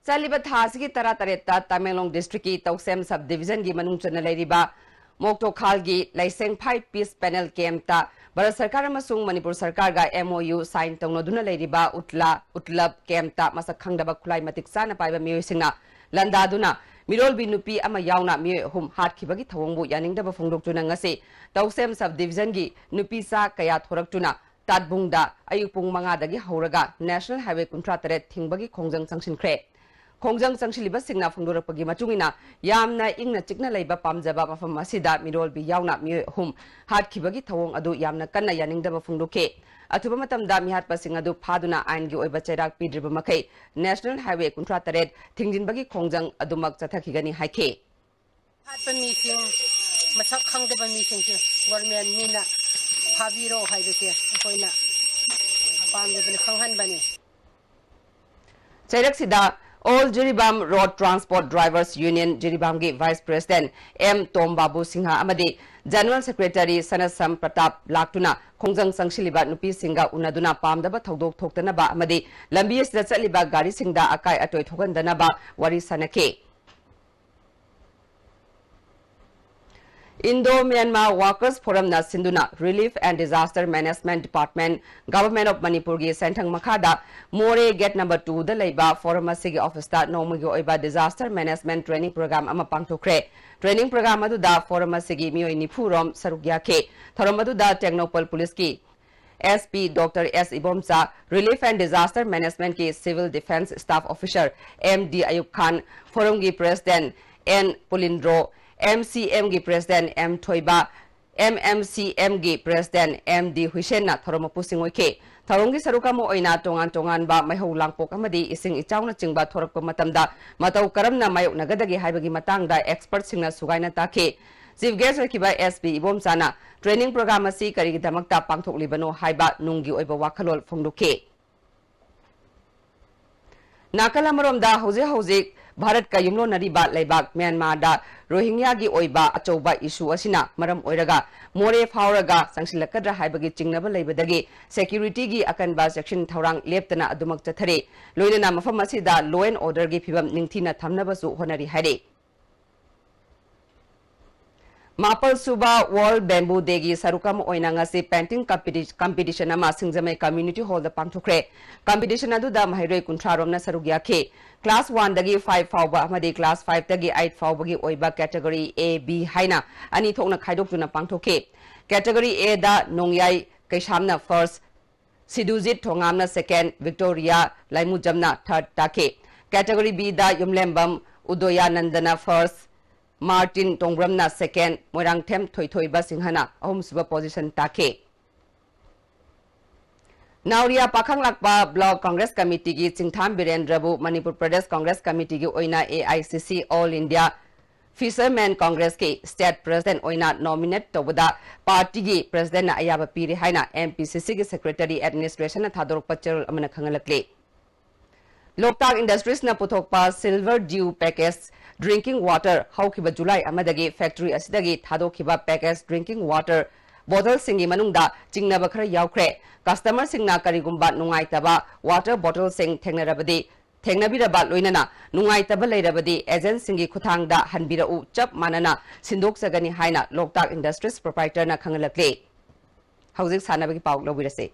Salibat hasigi tara tareta Tamelong District ki Tausem Subdivision gi manung chana lairiba Mokto Khalgi Laiseng 5-piece panel camta Bharat Sarkar amasung Manipur Sarkar ga MOU sign tawna lairiba utlab camta masak khangdaba khulai matik sana paiba miyosingna landaduna mirolbi nupi ama yauna miyo hum hatkibagi thawongbu yaningdaba phongdoktuna ngasi Tausem Subdivision gi nupi sa kaya thoraktuna Tatbungda ayupung manga dagi hauraga National Highway 38 thingbagi khongjang changsinkhre Kongjang Sangshiliba Singna Fundurapagi Machungina, Yamna Ingna Chikna Laiba Pamjaba from Masida, Mirol Bi Yauna Mi Hum, Had Kibagi Tawong Adu Yamna Kana Yaningdaba Funduke, Atubamatam Dami Hat Passing Adu Paduna and Gu Ebacherak Pidriba Make, National Highway Contratared, Tingjinbagi Kongjang Adumak Zatakigani Hike. Had meeting, Masak Hangdaba meeting, Gorman Mina, Haviro Haidake, Koina, Pam the Kanghan Bani. Chereksida. All Jiribam Road Transport Drivers Union Jiribamgi Vice President M. Tom Babu Singha Amadi General Secretary Sanasam Pratap Laktuna Kongjang Sangshiliba Nupi Singa Unaduna Pamdaba Togdok Toktanaba Amadi Lambias Datsaliba Gari Singda Akai Atoy Tokandanaba Wari Sanake Indo-Myanmar Workers Forum na Sinduna Relief and Disaster Management Department Government of Manipur gi Sentang Makada More Gate number 2 the Laiba Forum Asigi Office ta Nomagi Oiba Disaster Management Training Program ama pangthokre Training Program adu da Forum Asigi Mioi Nipurom Sarugyake Tharamadu da Technopol Police ki SP Dr. S. Ibomsa Relief and Disaster Management ki Civil Defense Staff Officer MD Ayub Khan Forum gi President N. Pulindro MCM gi President M. Thoiba, MMCM gi President M.D. Hussein na Thoroma Pusingoike. Tharongi saruka mo oina tongan ba may hulangpok amadi ising ichaw na chingba thorakpa matamda mataw karam na mayok nagadagi haibagi matangda expert sing na sugay na take. Chief Guest Rakiba SP Ibomsa na training program asi karigidamakta pangthok libano haiba nunggi oiba wakalol phongduke. Nakalamarom hauzik Bharat ka yumlo nariba laibak Myanmar da Rohingya gi oiba achouba issue asina maram oiraga more phauraga sangsilakadra haibagi chingnaba laibadagi security gi akanba section thaurang leptana adumak chathare loinana mafam asida law and order gi phibam ningthina thamnabasu honari haire Mapal Suba World Bamboo Day gi sarukam oinanga se painting competition ama Singjamai Community Hall da pangthokre competition adu da mahairoi kunthrarom na sarugya ke Class 1 dagi 5 fauba amadi Class 5 dagi 8 fauba gi oiba category A B haina ani thokna khaidokuna pangthoke category A da Nongyai Kaishamna first Sidujit Thongamna second Victoria Laimujamna third take category B da Yumlembam Udoya Nandana first Martin Tongbramna second, Moirangthem Thoithoiba Singhana, Ahumsuba position take. Nauria Pakhang Lakpa Block Congress Committee gi Chingtham Birendrabu Manipur Pradesh Congress Committee gi Oina AICC All India Fisherman Congress ki State President Oina nominate Tobada Party gi President na Ayaba Piri Haina MPCC gi Secretary Administration na Thadorok Pachel Amana Khangalakle. Loktak Industries na puthokpa Silver Dew Package Drinking Water Haukiba July amadagi factory asidagi thadokhiba package drinking water bottle singi manungda chingnaba khara yaukre customer singna karigumba nungai taba water bottle sing thengnarabadi थेंगनाबिरबा लोइनना नुंगाइतबा लेरबदि agent सिंगी खुथांगदा हनबिरउ चप मानना सिंदोकसगनि हाइना Loktak industries प्रोप्राइटरना खंगलक्ले हौजिक सानबगी पाउ लौबिरसे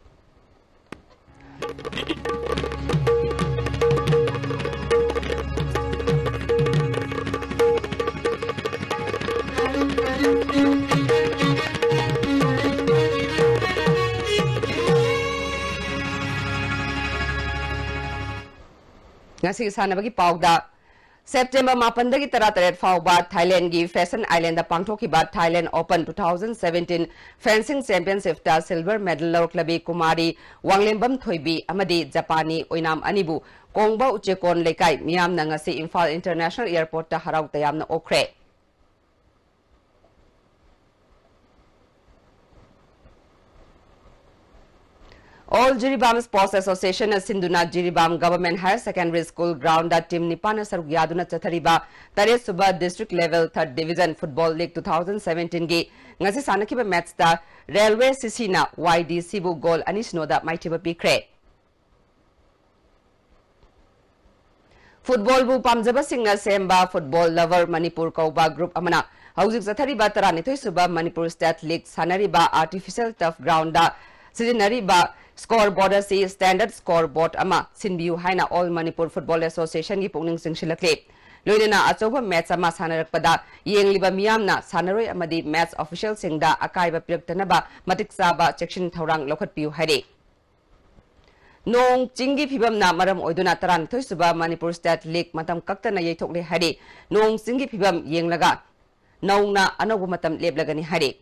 ngasi sanabagi pauda September 8 dagi 13 fauba Thailand gi Fashion Island da pangthokiba Thailand Open 2017 fencing championship ta silver medal lorklabi Kumari Wanglembam Thoibi amadi Japani oinam anibu kongba uchekon lekai miam na ngasi Imphal International Airport ta harau tayamna okre All Jiribam Sports Association Sinduna Jiribam Government Higher Secondary School Ground Team Nipana Sarugiyaduna Chathariba Tare Suba District Level 3rd Division Football League 2017 gi ngasi sanakiba match ta Railway Sisina YDC bu goal anisnoda maitiba pikre Football bu pamjaba singna semba football lover Manipur Kauba group amana hauzik chathariba taranithoi suba Manipur State League sanariba artificial turf ground da Sirinariba scoreboard si standard scoreboard ama sinbiu haina All Manipur Football Association gi pungning singshilakle loinana achoba match ama sanarakpada yengliba miyamna sanaroi amadi match official singda akaiba piraktanaba matik saba section thorang lokhatpiu haire nong chingi phibamna maram oiduna taran thoisuba Manipur State League matam kaktana yeithokle haire nong chingi phibam yenglaga naungna anobu matam leblagani haire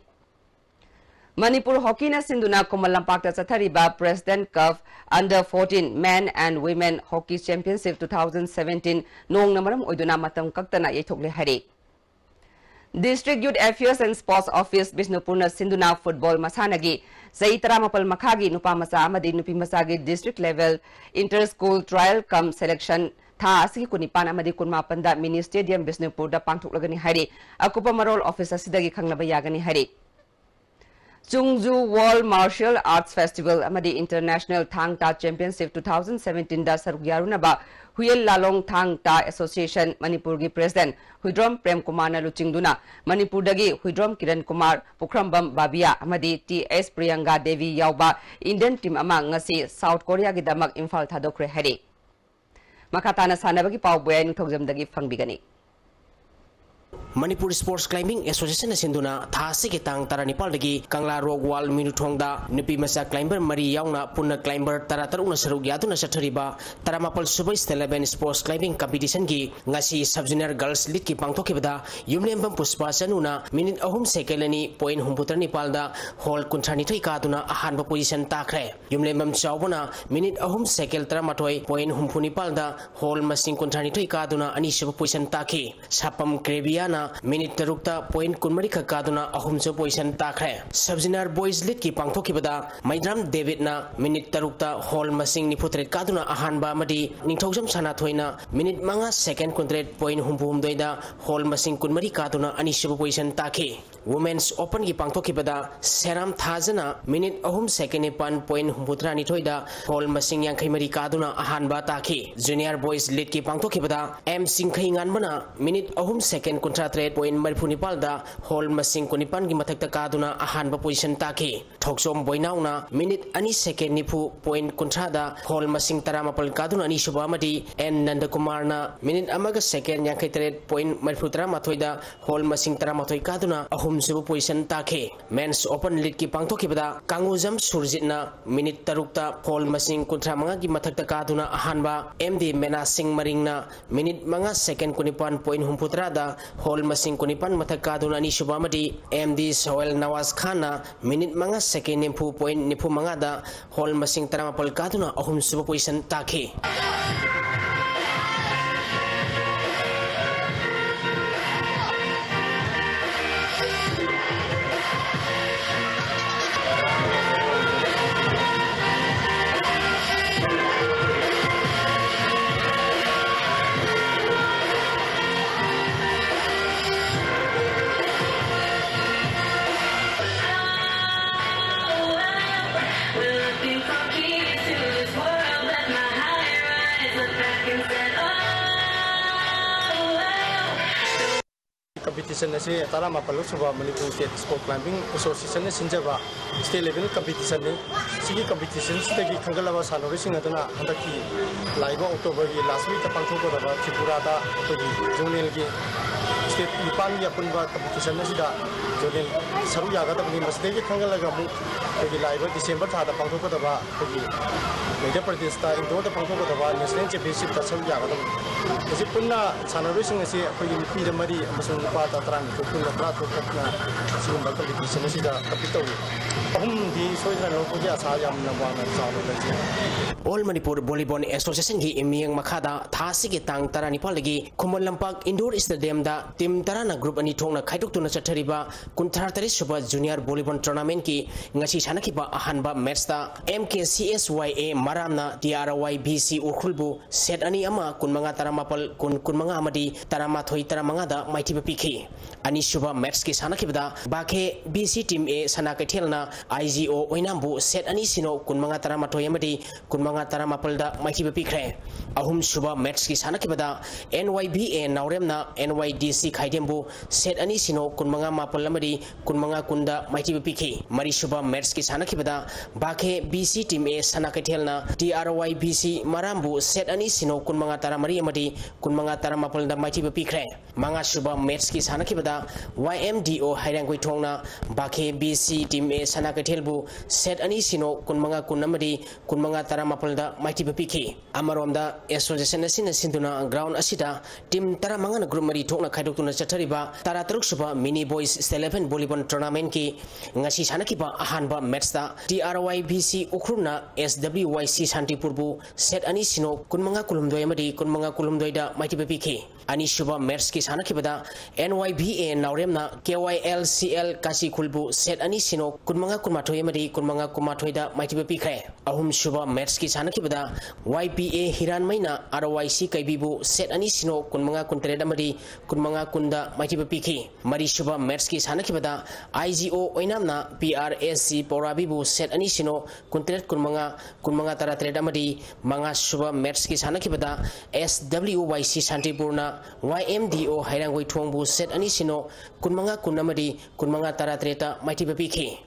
Manipur Hockey na sinduna Komalampakta Chathariba President Cup Under 14 Men and Women Hockey Championship 2017 nong namaram oiduna matam kaktana yeithokle hari District Youth Affairs and Sports Office Bisnupurna sinduna football masanagi Zaitara mapal makhagi nupa masa amadi nupi masagi district level inter school trial cum selection tha asigi kunipan amadi kunmapanda mini stadium Bisnupur da pangthoklagani hari akupa marol office asidagi khanglaba yagani hari Chungju World Martial Arts Festival amadi International Thang Ta Championship 2017 da sarugyaru ba Huyel Lalong Thang Ta Association Manipur gi President Huidrom Prem Kumar na luchingduna Manipur dagi Huidrom Kiran Kumar Pukhrambam Babia amadi TS Priyanka Devi yauba Indian team ama ngasi South Korea gi damak Imphal thadokre hari makatana sanabagi pau boy ningthojam dagi fangbigani Manipur Sports Climbing Association Sinduna Thasi Kitang Taranipal Dagi Kangla Rogwal Minuthongda Nupi Masa Climber Mari Yauna Puna Climber Tarataruna Sarugiyatuna Sathariba Taramapal Subai Steleven Sports Climbing Competition gi ngasi Sub-Junior Girls League ki pangthokibada Yumlembam Puspa Sanuna minute ahum sekelani point humputar nipalda hall kunthani thoi kaduna ahanba position takre Yumlembam Chawbona minute ahum sekel taramatoi point humpunipalda hall masing kunthani thoi kaduna anisaba position takhi Sapam Krebiana minute tarukta point kunmari kaduna ahumso position takre Sub-Junior Boys League ki pangthokibada Maidram David na minute tarukta hall masing niputre kaduna ahanba madi ningthojam sana thoina minute manga second contract point humpuhumdoida hall masing kunmari kaduna anisaba position takhi Women's Open ki pangthokibada Seram Thazana minute ahum second pan point humputra ni thoida hall masing yankhai mari kaduna ahanba takhi Junior Boys League ki pangthokibada M Singkhai nganbana minute ahum second contract point marfunipalda hall masing kunipan gi mathakta kaduna ahanba position takhi Thoksom Boinauna minute ani second nipu point contrada hall masing taramapal kaduna ani suba amadi N Nandakumar na minute amaga second yankhai tret point marfutra mathoida hall masing taramathoi kaduna ahum suba position takhi Men's Open League ki pangthokibada Kangujam Surjitna minute tarukta hall masing kuntra manga gi mathakta kaduna ahanba MD Mena Singh Maringna minute manga second kunipan point humputra da hall masing kunipan mathak kaduna ani suba amadi MD Soel Nawaz Khan na minute manga second nipu point nipu manga da hall masing taramapal kaduna ahum suba position takhi Looking for keys to this world, but my high rise. competition na si tara mapalok suba Manipur State Sport Climbing Association na sinjaba state level competition ni sigi competition sidagi khangalaba sanori sing aduna handaki live October gi last week ta pangthok da Tripura da kogi zonal gi state nipan ya punba competition na sida zonal saru yaga da ni masdegi khangalaga mu kogi live December tha da pangthok da kogi Madhya Pradesh ta Indore da pangthok da national championship ta saru yaga da Kasi punna sanori sing asi kogi pi da mari amasung pa ta trang ko punna tra to katna sigumba competition na sida kapitaw ahum di soira lo ko ja sa yam na wa na sa lo All Manipur Volleyball Association gi imiyang makada thasi gi tang tara nipal lagi Khumol Lampak Indoor Stadium da team tarana group ani thongna khaidok tuna chathariba 33 suba junior volleyball tournament ki ngasi sanakiba ahanba match da MKCSYA maramna TRYBC urkhulbu set ani ama kunmanga taramapal kunmanga amadi taramathoi taramanga da maithiba pikhi ani suba match ki sanakibda bakhe BC team A sanakathelna IGO oinambu set ani sino kunmanga taramathoi amadi kunmanga taramapal da maithiba pikre ahum suba match ki sanakibda NYBA nauremna NYDC khaidembu set ani sino kunmanga mapal amadi kunmanga kunda maithiba pikhi mari suba match ki sanakibda bakhe BC team A sanakathelna TRYBC marambu set ani sino kunmanga taramari amadi kunmanga taramapal da maithiba pikre manga suba match ki sanakibda YMDO hairangoi thongna bakhe BC team A sanakathelbu set ani sino kunmanga kunamadi kunmanga taramapal da maithiba pikhi amaromda association asina sinduna ground asida team taramanga na group mari thokna khaidokuna chathariba tarataruk suba mini boys 11 volleyball tournament ki ngasi sanakiba ahanba match da TRYBC ukhruna SWYC Santipurbu set ani sino kunmanga kulumdoi amadi kunmanga kulumdoi da maithiba pikhi ani suba match ki sanakibada NYBA nauremna KYLCL kasi khulbu set ani sino kunmanga kunmathoi amadi kunmanga kumathoi da maithiba pikre ahum suba match ki sanakibada YPA Hiranmaina RYC kaibibu set ani sino kunmanga kuntere amadi kunmanga kunda maithiba pikhi mari suba match ki sanakibada IGO oinamna PRSC Porabibu set ani sino kuntere kunmanga taratere amadi manga suba match ki sanakibada SWYC Santipurna YMDO hairangoi thongbu set ani sino kunmanga kunamadi kunmanga taratreta maithiba pikhi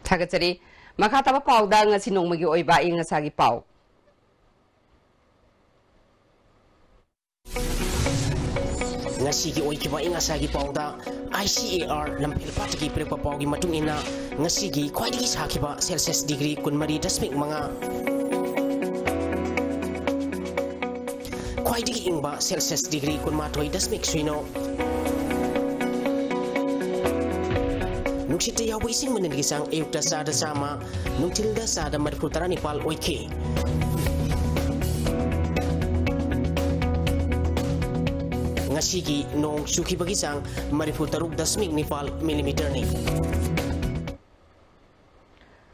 Thagachari makhataba pawda ngasi nongmagi oiba ingasagi paw ngasi gi oikiba ingasagi pawda ICAR lampil patagi prepa pawgi matungina ngasi gi khwaidigi sakiba Celsius degree kunmari dasmik manga khwaidigi ingba Celsius degree kunmathoi dasmik suino Nuksita yawi ising menendigisang ayukda sada sama nungtilda sada madputara nipal oike ngasigi nong suki bagisang mariputaruk dasmik nipal millimeter ni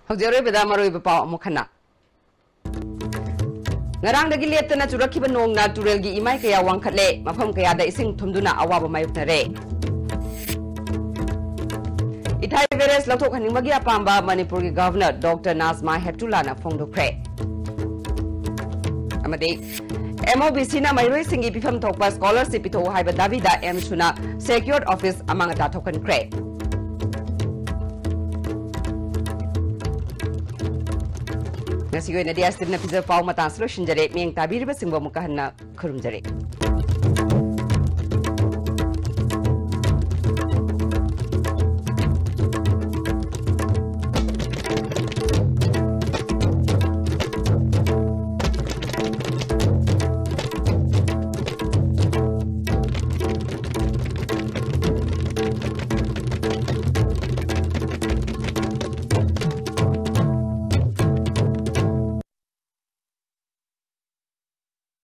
Hojere beda maroi bapaw mukhana Ngarang dagi leptana churakiba nong na turelgi imai kaya wangkhatle mafam kaya da ising thumduna awaba mayuknare Ithai Veres Lathok Haningmagi apamba Manipur ki Governor Dr. Nazma Heptulana Phongdokre Amade MOBC na mairoi singi pifam thokpa scholarship pitho haiba davida M suna secured office amangata thokan kre Ngasigo na dia stirna pizza pau mata solution jare meng tabiriba singba mukahanna khurumjare